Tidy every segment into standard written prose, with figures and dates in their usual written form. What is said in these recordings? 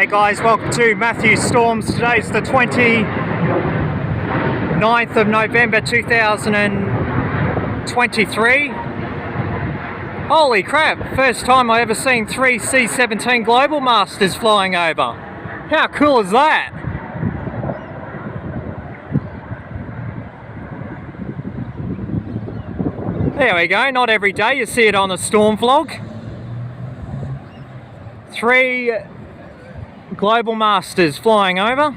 G'day guys, welcome to Matthew's Storms. Today's the 29th of November 2023. Holy crap, first time I ever seen 3 C-17 Global Masters flying over. How cool is that? There we go, not every day you see it on a storm vlog. 3 Global Masters flying over.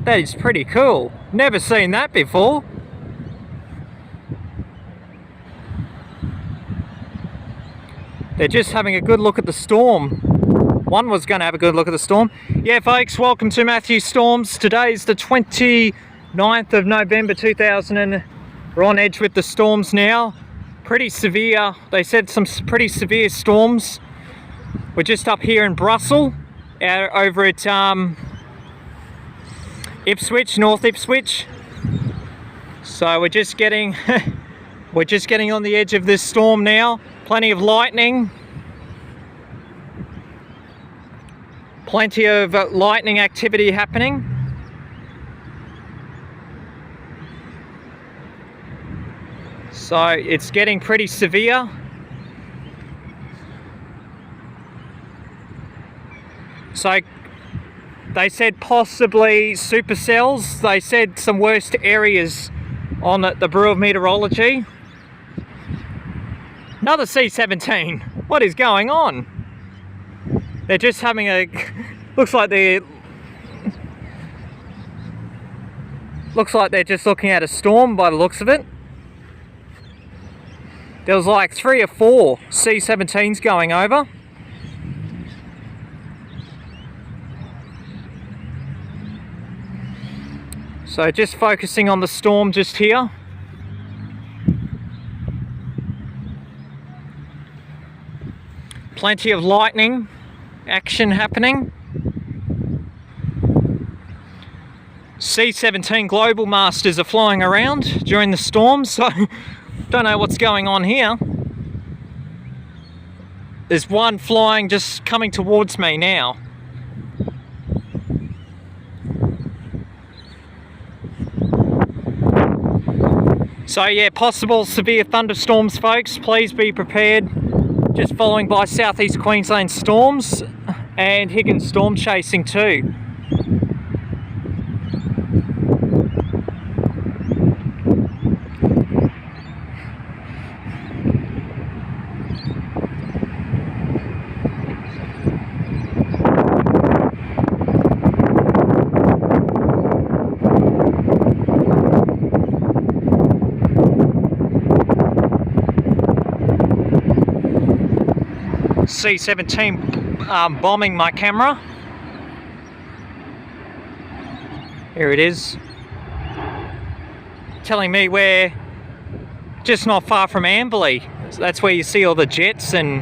That is pretty cool. Never seen that before. They're just having a good look at the storm. One was going to have a good look at the storm. Yeah folks, welcome to Matthew's Storms. Today's the 29th of November 2000. We're on edge with the storms now. Pretty severe. They said some pretty severe storms. We're just up here in Brussels, over at Ipswich, North Ipswich. So we're just getting on the edge of this storm now. Plenty of lightning. Plenty of lightning activity happening. So it's getting pretty severe. So they said possibly supercells. They said some worst areas on the Bureau of Meteorology. Another C-17. What is going on? They're just having a... Looks like they're just looking at a storm by the looks of it. There was like 3 or 4 C-17s going over. So just focusing on the storm just here. Plenty of lightning action happening. C-17 Global Masters are flying around during the storm, so don't know what's going on here. There's one flying just coming towards me now. So yeah, possible severe thunderstorms folks, please be prepared. Just following by southeast Queensland storms and Higgins storm chasing too. C-17 bombing my camera. Here it is. Telling me we're just not far from Amberley. So that's where you see all the jets, and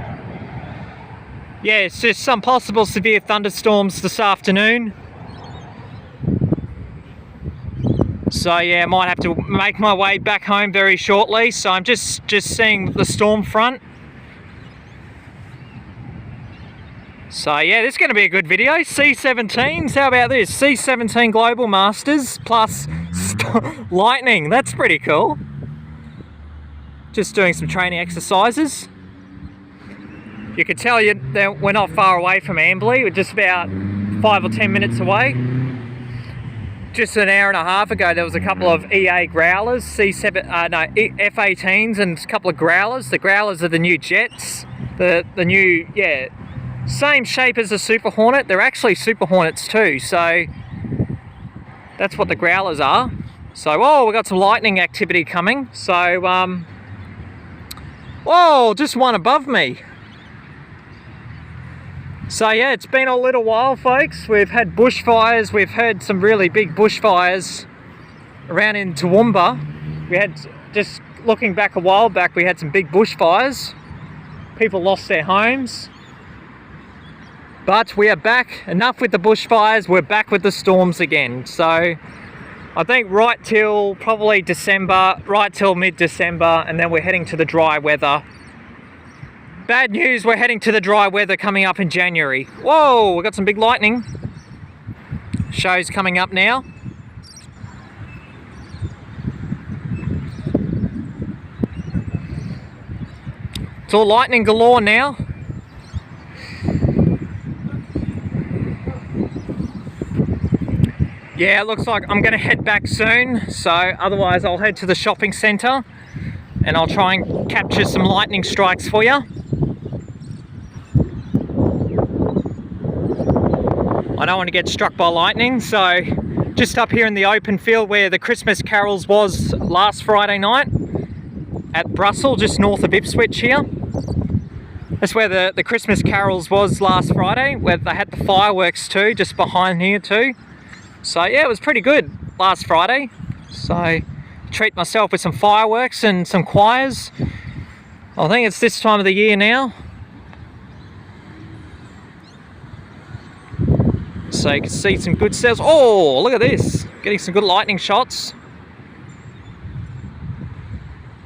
yeah, it's just some possible severe thunderstorms this afternoon. So yeah, I might have to make my way back home very shortly. So I'm just seeing the storm front. So yeah, this is going to be a good video. C-17s, how about this? C-17 Global Masters plus lightning. That's pretty cool. Just doing some training exercises. You can tell we're not far away from Amberley. We're just about 5 or 10 minutes away. Just an hour and a half ago, there was a couple of EA growlers, F-18s, and a couple of growlers. The growlers are the new jets. The new, yeah. Same shape as a Super Hornet. They're actually Super Hornets too, so that's what the growlers are. So, oh, we've got some lightning activity coming. So, whoa, just one above me. So yeah, it's been a little while folks. We've had bushfires. We've had some really big bushfires around in Toowoomba. We had, just looking back a while back, we had some big bushfires. People lost their homes. But we are back. Enough with the bushfires. We're back with the storms again. So I think right till probably December, right till mid-December, and then we're heading to the dry weather. Bad news, we're heading to the dry weather coming up in January. Whoa, we've got some big lightning. Show's coming up now. It's all lightning galore now. Yeah, it looks like I'm going to head back soon, so otherwise I'll head to the shopping centre and I'll try and capture some lightning strikes for you. I don't want to get struck by lightning, so just up here in the open field where the Christmas carols was last Friday night at Brussels, just north of Ipswich here. That's where the Christmas carols was last Friday, where they had the fireworks too, just behind here too. So yeah, it was pretty good last Friday. So treat myself with some fireworks and some choirs. I think it's this time of the year now. So you can see some good cells. Oh, look at this. Getting some good lightning shots.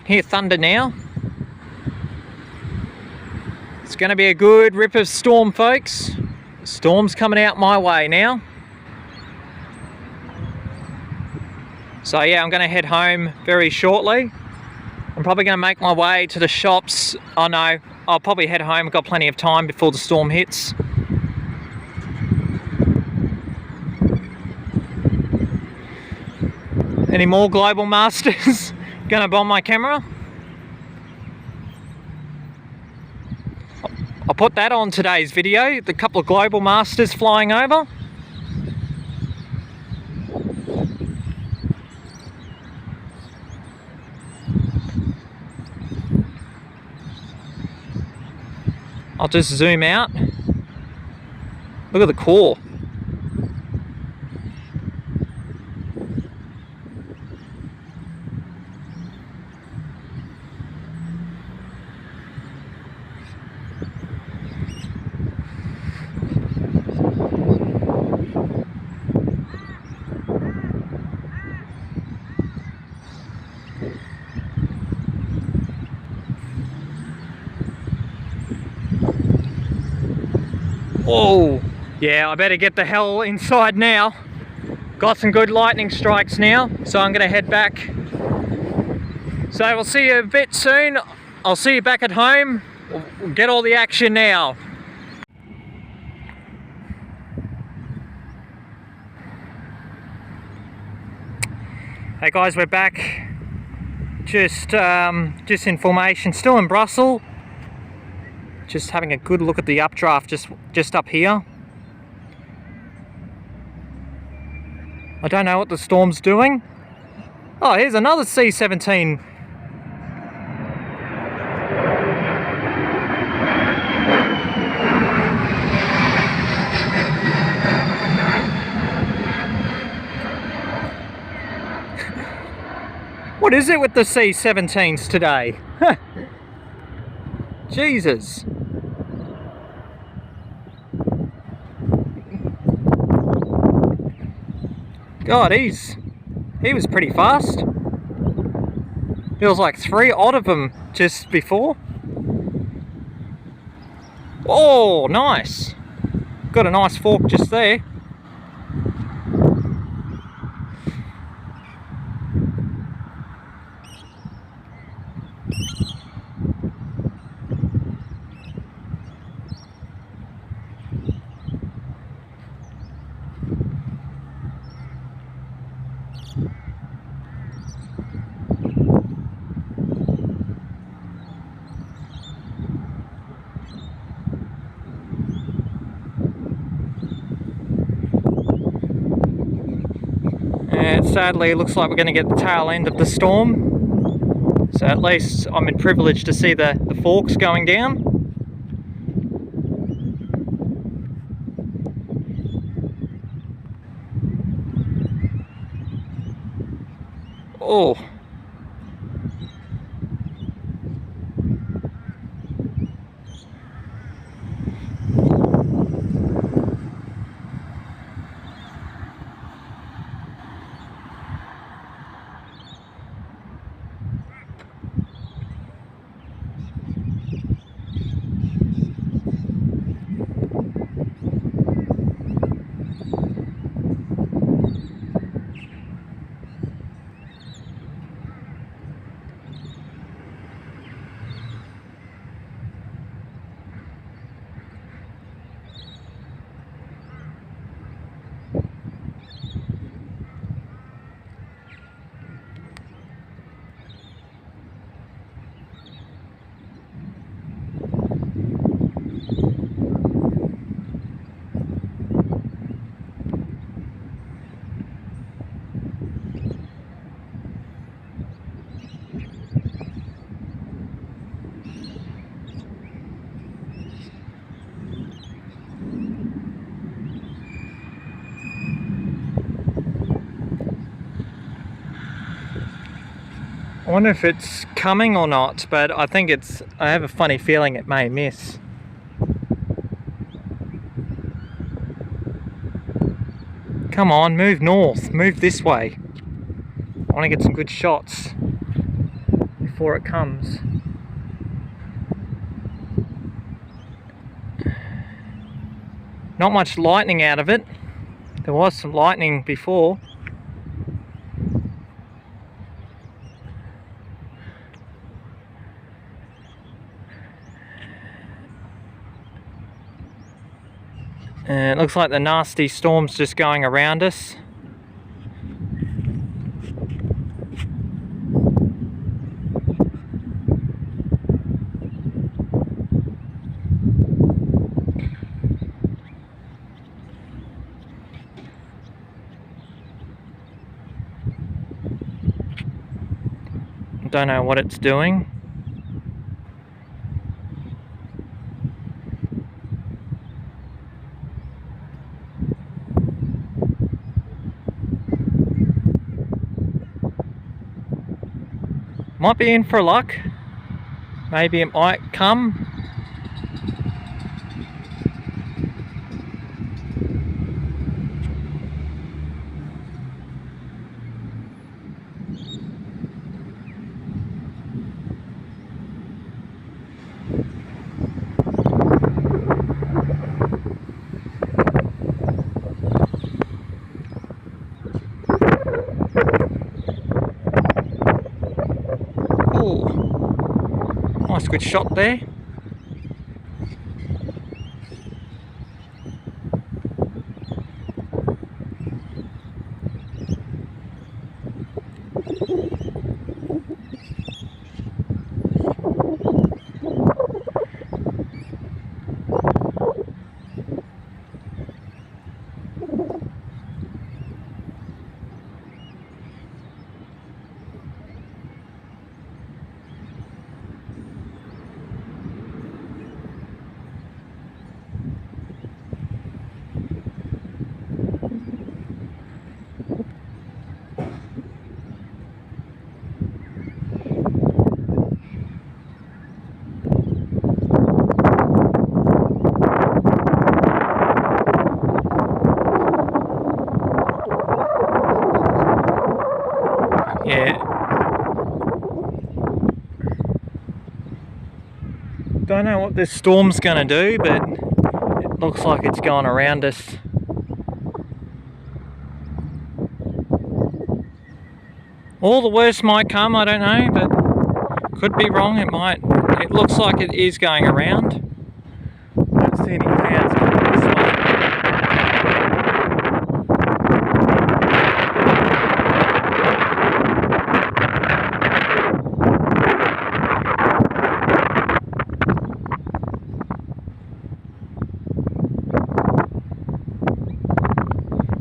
Hear thunder now. It's going to be a good rip of storm, folks. The storm's coming out my way now. So yeah, I'm going to head home very shortly. I'm probably going to make my way to the shops. Oh no, I'll probably head home. I've got plenty of time before the storm hits. Any more Global Masters gonna bomb my camera? I'll put that on today's video, the couple of Global Masters flying over. I'll just zoom out. Look at the core. Oh, yeah, I better get the hell inside now. Got some good lightning strikes now, so I'm gonna head back. So we'll see you a bit soon. I'll see you back at home. We'll get all the action now. Hey guys, we're back. Just information, still in Brussels. Just having a good look at the updraft just up here. I don't know what the storm's doing. Oh, here's another C-17. What is it with the C-17s today? Jesus. God, he was pretty fast. There was like 3 odd of them just before. Oh, nice. Got a nice fork just there. And sadly it looks like we're going to get the tail end of the storm. So at least I'm privileged to see the forks going down. Oh. I wonder if it's coming or not, but I think I have a funny feeling it may miss. Come on, move north, move this way. I want to get some good shots before it comes. Not much lightning out of it. There was some lightning before. And it looks like the nasty storm's just going around us. Don't know what it's doing. Might be in for luck. Maybe it might come. Nice good shot there. Yeah. Don't know what this storm's gonna do, but it looks like it's going around us. All the worst might come, I don't know, but could be wrong, it might. It looks like it is going around. Don't see any clouds coming this way.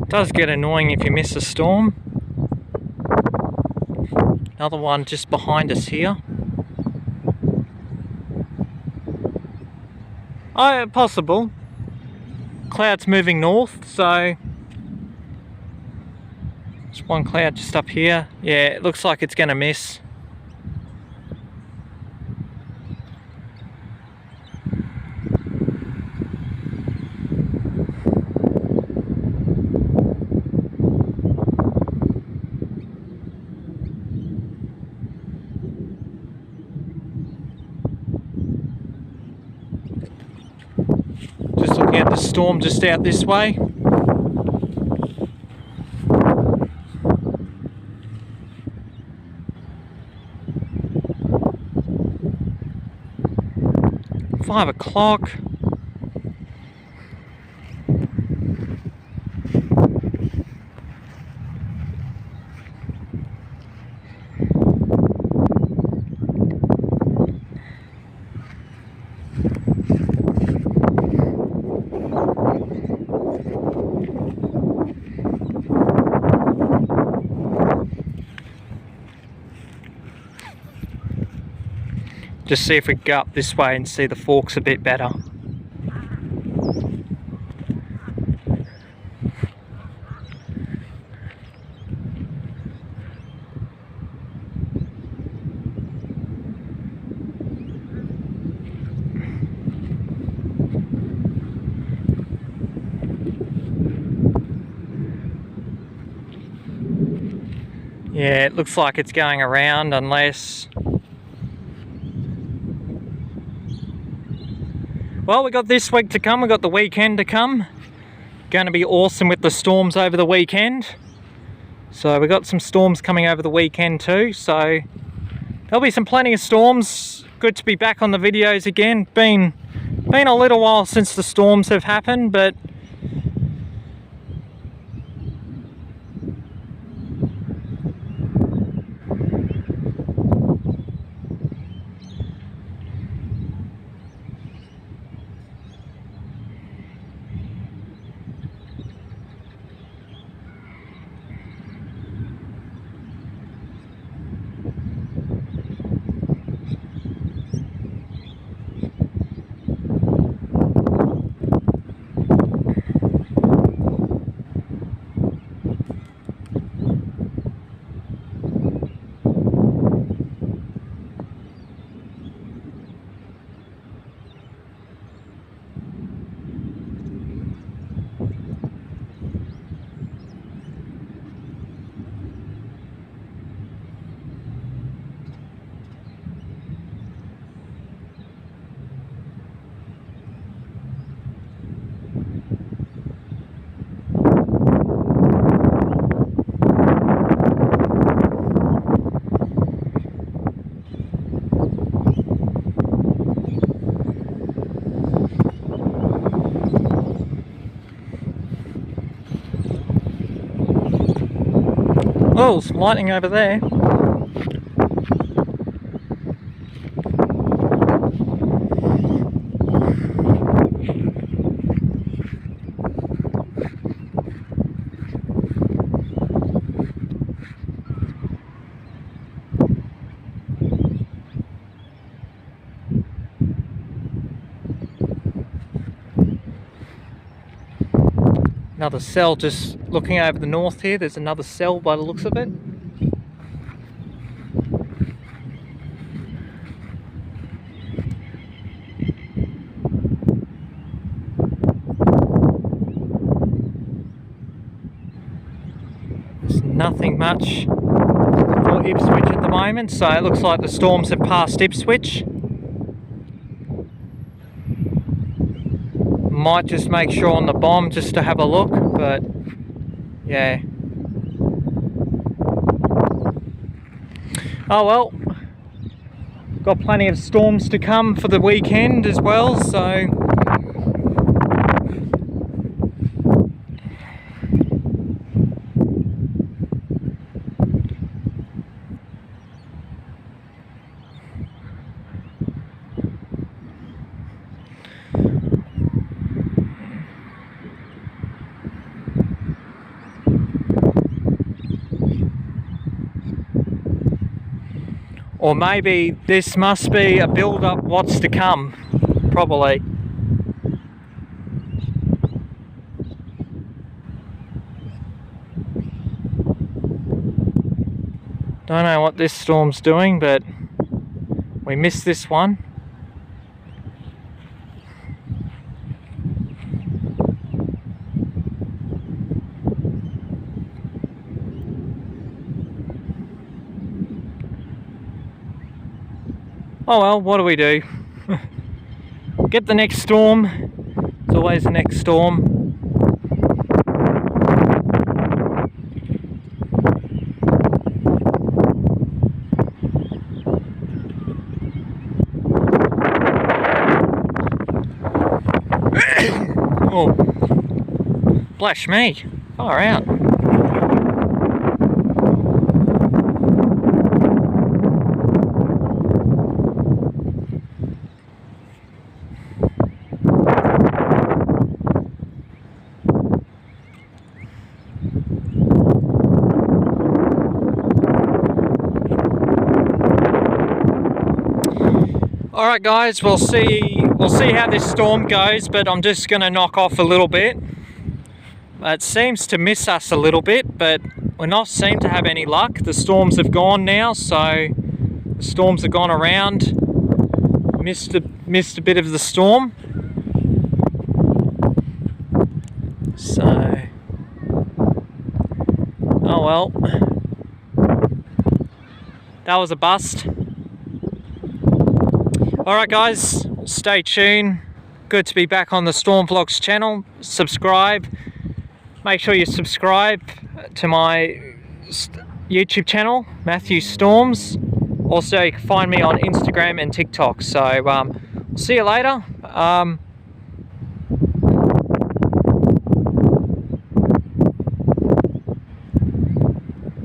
It does get annoying if you miss a storm. Another one just behind us here. Oh, possible. Cloud's moving north, so there's one cloud just up here. Yeah, it looks like it's gonna miss. Just looking at the storm just out this way. Five o'clock. Just see if we go up this way and see the forks a bit better. Yeah, it looks like it's going around unless... Well, we got this week to come, we got the weekend to come. Going to be awesome with the storms over the weekend. So we got some storms coming over the weekend too, so there'll be plenty of storms. Good to be back on the videos again. Been a little while since the storms have happened, but oh, some lightning over there. Another cell just looking over the north here. There's another cell by the looks of it. There's nothing much for Ipswich at the moment, so it looks like the storms have passed Ipswich. Might just make sure on the bomb just to have a look, but yeah. Oh well, got plenty of storms to come for the weekend as well, so or maybe this must be a build-up what's to come, probably. Don't know what this storm's doing, but we missed this one. Oh well, what do we do? Get the next storm. It's always the next storm. Oh, flash me. Far out. Alright guys, we'll see how this storm goes, but I'm just going to knock off a little bit. It seems to miss us a little bit, but we're not seem to have any luck. The storms have gone now, so the storms have gone around. Missed a bit of the storm. So, oh well. That was a bust. Alright guys, stay tuned. Good to be back on the Storm Vlogs channel. Subscribe. Make sure you subscribe to my YouTube channel, Matthew Storms. Also, you can find me on Instagram and TikTok. So, see you later.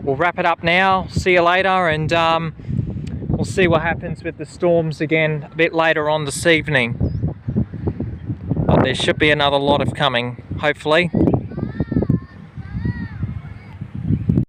We'll wrap it up now. See you later, and we'll see what happens with the storms again a bit later on this evening. But there should be another lot of coming, hopefully.